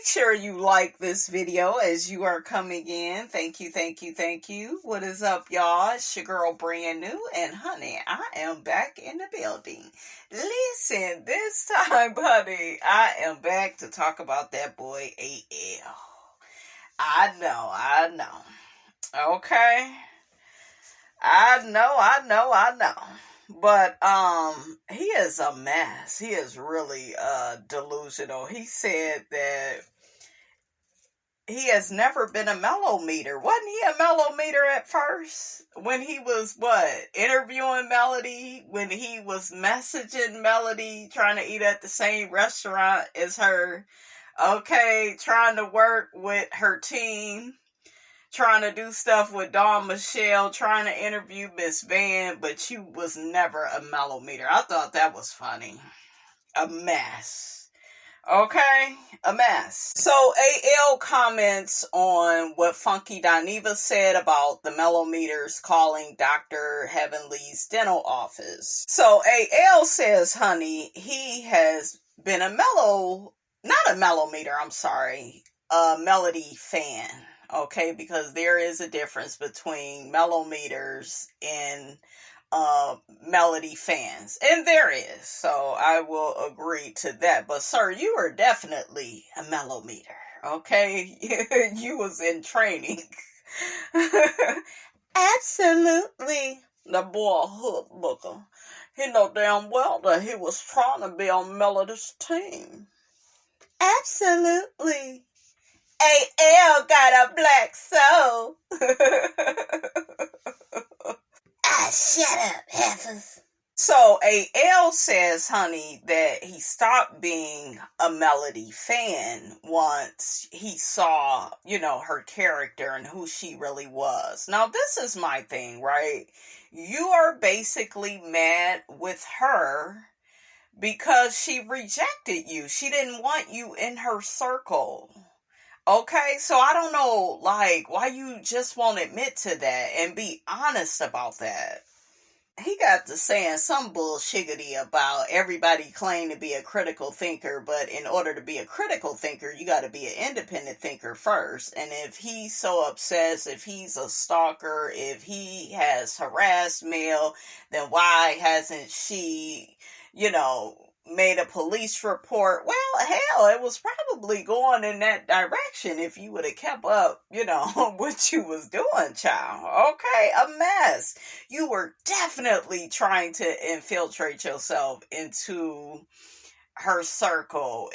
make sure you like this video as you are coming in. Thank you, thank you, thank you. What is up, y'all? It's your girl, Brand New, and honey, I am back in the building. Listen, this time, honey, I am back to talk about that boy, AL. I know. Okay? I know. But he is a mess. He is really delusional. He said that he has never been a mellometer. Wasn't he a mellometer at first? When he was interviewing Melody, when he was messaging Melody, trying to eat at the same restaurant as her, okay, trying to work with her team, trying to do stuff with Dawn Michelle, trying to interview Miss Van, but you was never a mellometer. I thought that was funny. A mess. Okay? A mess. So AL comments on what Funky Dineva said about the mellometers calling Dr. Heavenly's dental office. So AL says, honey, he has been a Melody fan. Okay, because there is a difference between mellometers and Melody fans. And there is. So I will agree to that. But sir, you are definitely a mellometer. Okay? You was in training. Absolutely. The boy hood booker. He know damn well that he was trying to be on Melody's team. Absolutely. AL got a black soul. Shut up, heifers. So AL says, honey, that he stopped being a Melody fan once he saw, her character and who she really was. Now, this is my thing, right? You are basically mad with her because she rejected you. She didn't want you in her circle. Okay, so I don't know, why you just won't admit to that and be honest about that. He got to saying some bullshiggity about everybody claim to be a critical thinker, but in order to be a critical thinker, you got to be an independent thinker first. And if he's so obsessed, if he's a stalker, if he has harassed Mel, then why hasn't she, made a police report? Well, hell, it was probably going in that direction if you would have kept up, what you was doing, child. Okay, a mess. You were definitely trying to infiltrate yourself into her circle,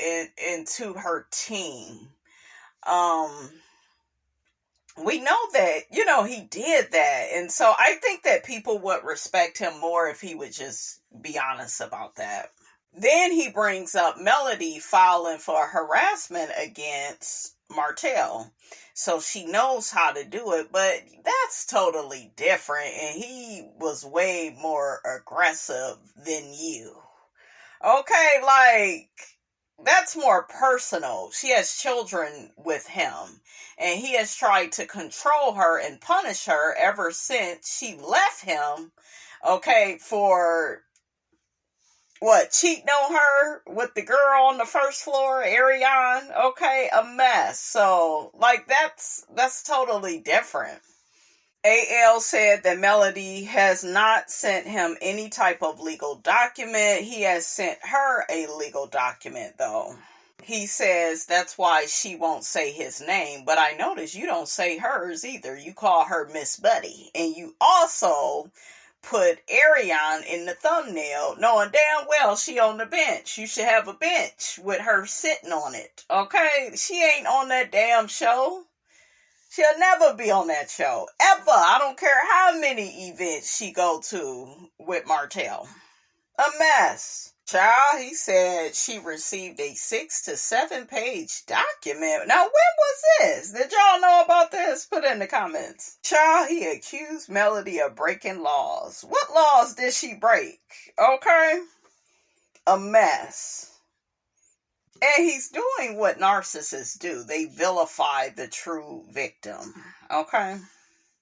into her team. We know that, he did that. And so I think that people would respect him more if he would just be honest about that. Then he brings up Melody filing for harassment against Martell. So she knows how to do it, but that's totally different. And he was way more aggressive than you. Okay, that's more personal. She has children with him. And he has tried to control her and punish her ever since she left him, for cheating on her with the girl on the first floor, Ariane? Okay, a mess. So, that's totally different. AL said that Melody has not sent him any type of legal document. He has sent her a legal document, though. He says that's why she won't say his name, but I notice you don't say hers either. You call her Miss Buddy, and you also put Ariane in the thumbnail, knowing damn well she on the bench. You should have a bench with her sitting on it, okay? She ain't on that damn show. She'll never be on that show, ever. I don't care how many events she go to with Martell. A mess. Child, he said she received a 6 to 7 page document. Now, when was this? Did y'all know about this? Put it in the comments. Child, he accused Melody of breaking laws. What laws did she break? Okay? A mess. And he's doing what narcissists do. They vilify the true victim. Okay?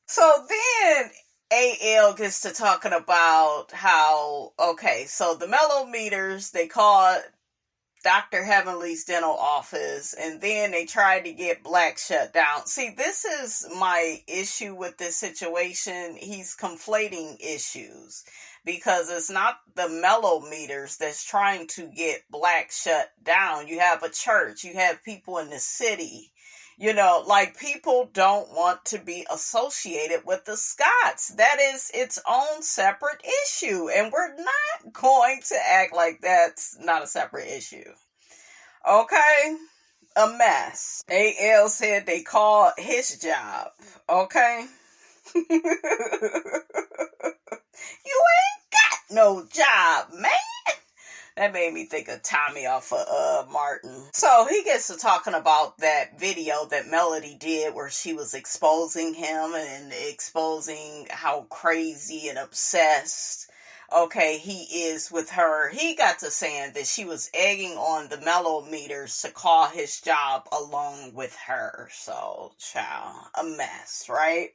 So then AL gets to talking about how, so the mellometers, they call Dr. Heavenly's dental office, and then they tried to get Black shut down. See, this is my issue with this situation. He's conflating issues, because it's not the mellometers that's trying to get Black shut down. You have a church, you have people in the city. You know, like, people don't want to be associated with the Scotts. That is its own separate issue. And we're not going to act like that's not a separate issue. Okay? A mess. AL said they called his job. Okay? You ain't got no job, man. That made me think of Tommy off of Martin. So he gets to talking about that video that Melody did where she was exposing him and exposing how crazy and obsessed, okay, he is with her. He got to saying that she was egging on the mellometers to call his job along with her. So, child, a mess, right?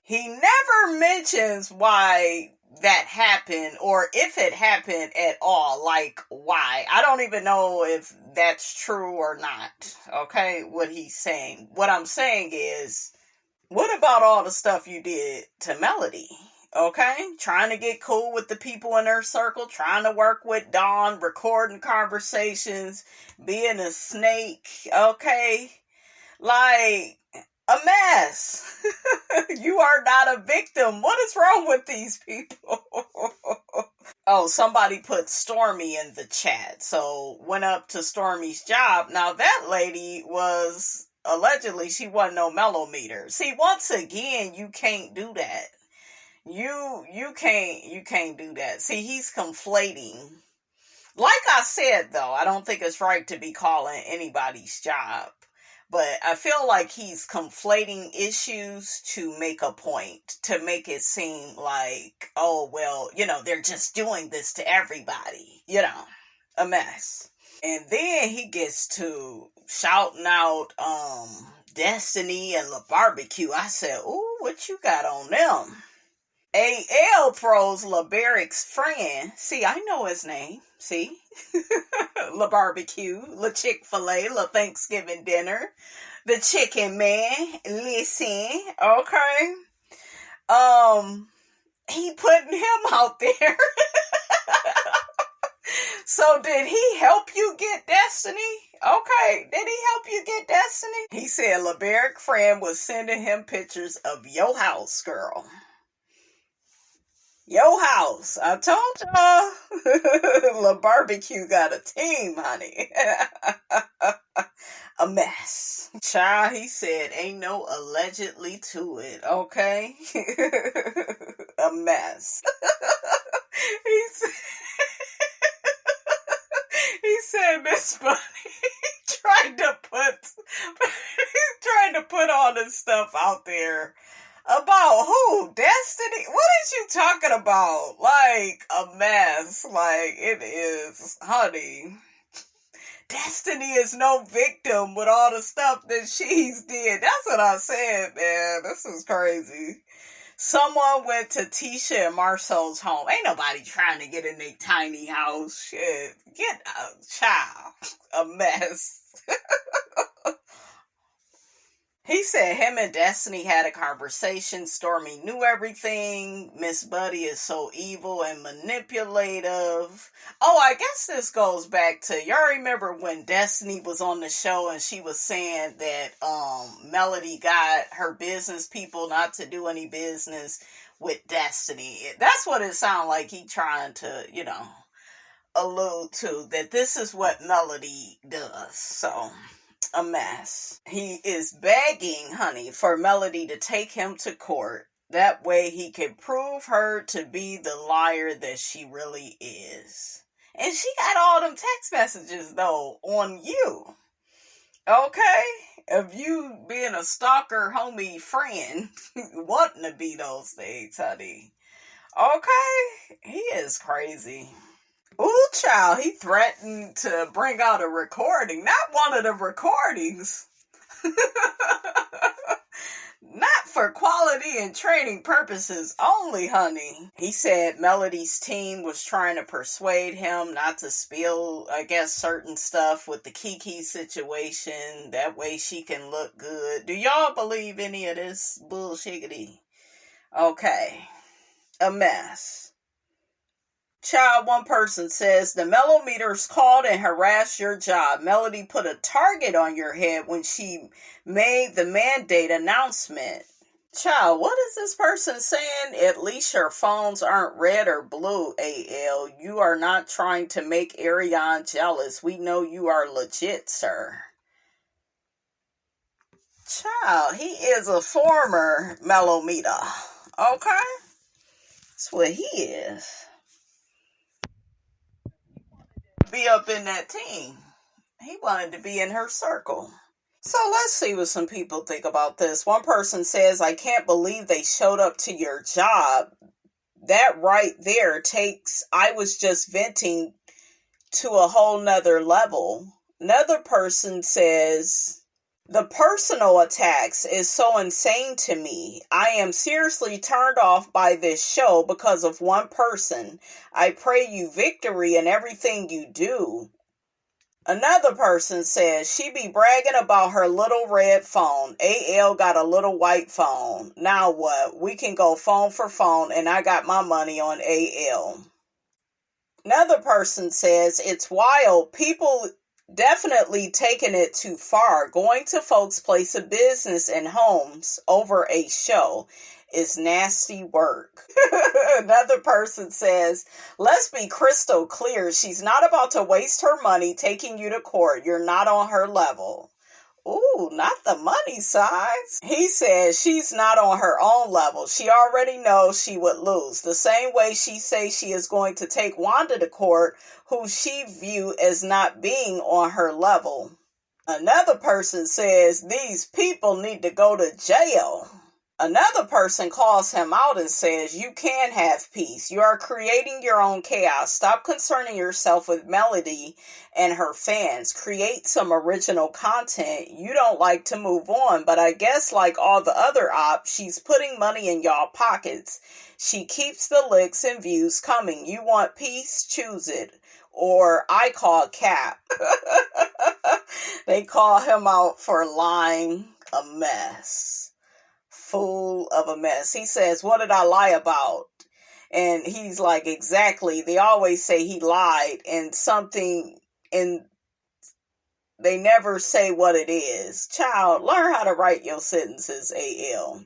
He never mentions why that happened, or if it happened at all, like, why. I don't even know if that's true or not, okay, what he's saying. What I'm saying is, what about all the stuff you did to Melody, okay? Trying to get cool with the people in her circle, trying to work with Dawn, recording conversations, being a snake, okay? Like, a mess. You are not a victim. What is wrong with these people? Oh, somebody put Stormy in the chat. So, went up to Stormy's job. Now, that lady was, allegedly, she wasn't no mellometer. See, once again, you can't do that. You can't do that. See, he's conflating. Like I said, though, I don't think it's right to be calling anybody's job. But I feel like he's conflating issues to make a point, to make it seem like, oh, well, you know, they're just doing this to everybody. You know, a mess. And then he gets to shouting out Destiny and La Barbecue. I said, ooh, what you got on them? AL throws LeBarrick's friend. See, I know his name. See? La Barbecue, La Chick-fil-A, La Thanksgiving dinner, the Chicken Man. Listen, okay. He putting him out there. So did he help you get Destiny? Okay, did he help you get Destiny? He said LeBarrick friend was sending him pictures of your house, girl. Your house. I told y'all. La Barbecue got a team, honey. A mess. Child, he said, ain't no allegedly to it, okay? A mess. He said Miss Bunny trying to put all this stuff out there. About who? Destiny? What is you talking about? Like, a mess. Like, it is, honey. Destiny is no victim with all the stuff that she's did. That's what I said, man. This is crazy. Someone went to Tisha and Marcel's home. Ain't nobody trying to get in their tiny house. Shit. Get a child. A mess. He said him and Destiny had a conversation. Stormy knew everything. Miss Buddy is so evil and manipulative. Oh, I guess this goes back to, y'all remember when Destiny was on the show and she was saying that Melody got her business people not to do any business with Destiny. That's what it sounded like he trying to, you know, allude to. That this is what Melody does. So, a mess. He is begging, honey, for Melody to take him to court. That way he can prove her to be the liar that she really is. And she got all them text messages, though, on you. Okay? Of you being a stalker, homie, friend, wanting to be those things, honey. Okay? He is crazy. Ooh, child, he threatened to bring out a recording. Not one of the recordings. Not for quality and training purposes only, honey. He said Melody's team was trying to persuade him not to spill, I guess, certain stuff with the Kiki situation. That way she can look good. Do y'all believe any of this bullshiggity? Okay. A mess. Child, one person says, the Melometers called and harassed your job. Melody put a target on your head when she made the mandate announcement. Child, what is this person saying? At least your phones aren't red or blue, AL. You are not trying to make Ariane jealous. We know you are legit, sir. Child, he is a former Melometer. Okay? That's what he is. Be up in that team. He wanted to be in her circle. So let's see what some people think about this. One person says, I can't believe they showed up to your job. That right there takes, I was just venting to a whole nother level. Another person says, the personal attacks is so insane to me. I am seriously turned off by this show because of one person. I pray you victory in everything you do. Another person says, she be bragging about her little red phone. AL got a little white phone. Now what? We can go phone for phone and I got my money on AL. Another person says, it's wild. People definitely taking it too far. Going to folks' place of business and homes over a show is nasty work. Another person says, let's be crystal clear. She's not about to waste her money taking you to court. You're not on her level. Ooh, not the money sides. He says she's not on her own level. She already knows she would lose. The same way she says she is going to take Wanda to court, who she view as not being on her level. Another person says these people need to go to jail. Another person calls him out and says, you can have peace. You are creating your own chaos. Stop concerning yourself with Melody and her fans. Create some original content. You don't like to move on, but I guess like all the other ops, she's putting money in y'all pockets. She keeps the licks and views coming. You want peace? Choose it. Or I call cap. They call him out for lying. A mess. Fool of a mess. He says, what did I lie about? And he's like, exactly. They always say he lied and something, and they never say what it is. Child, learn how to write your sentences, AL.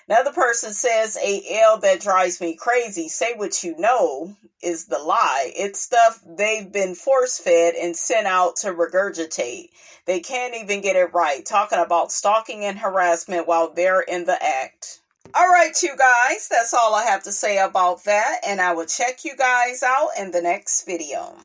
Another person says, AL, that drives me crazy. Say what you know is the lie. It's stuff they've been force-fed and sent out to regurgitate. They can't even get it right. Talking about stalking and harassment while they're in the act. All right, you guys, that's all I have to say about that. And I will check you guys out in the next video.